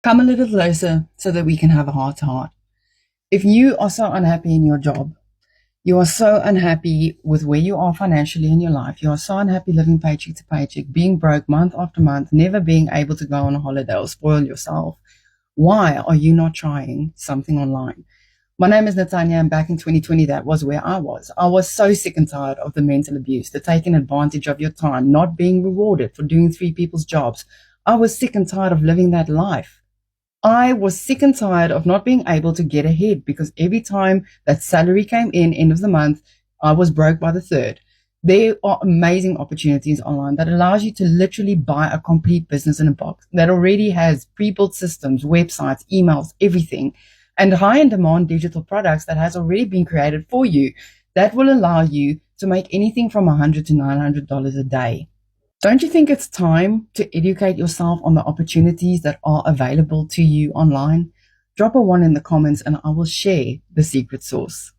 Come a little closer so that we can have a heart to heart. If you are so unhappy in your job, you are so unhappy with where you are financially in your life, you are so unhappy living paycheck to paycheck, being broke month after month, never being able to go on a holiday or spoil yourself, why are you not trying something online? My name is Natanya, and back in 2020, that was where I was. I was so sick and tired of the mental abuse, the taking advantage of your time, not being rewarded for doing three people's jobs. I was sick and tired of living that life. I was sick and tired of not being able to get ahead because every time that salary came in, end of the month, I was broke by the third. There are amazing opportunities online that allows you to literally buy a complete business in a box that already has pre-built systems, websites, emails, everything, and high in demand digital products that has already been created for you that will allow you to make anything from $100 to $900 a day. Don't you think it's time to educate yourself on the opportunities that are available to you online? Drop a one in the comments and I will share the secret sauce.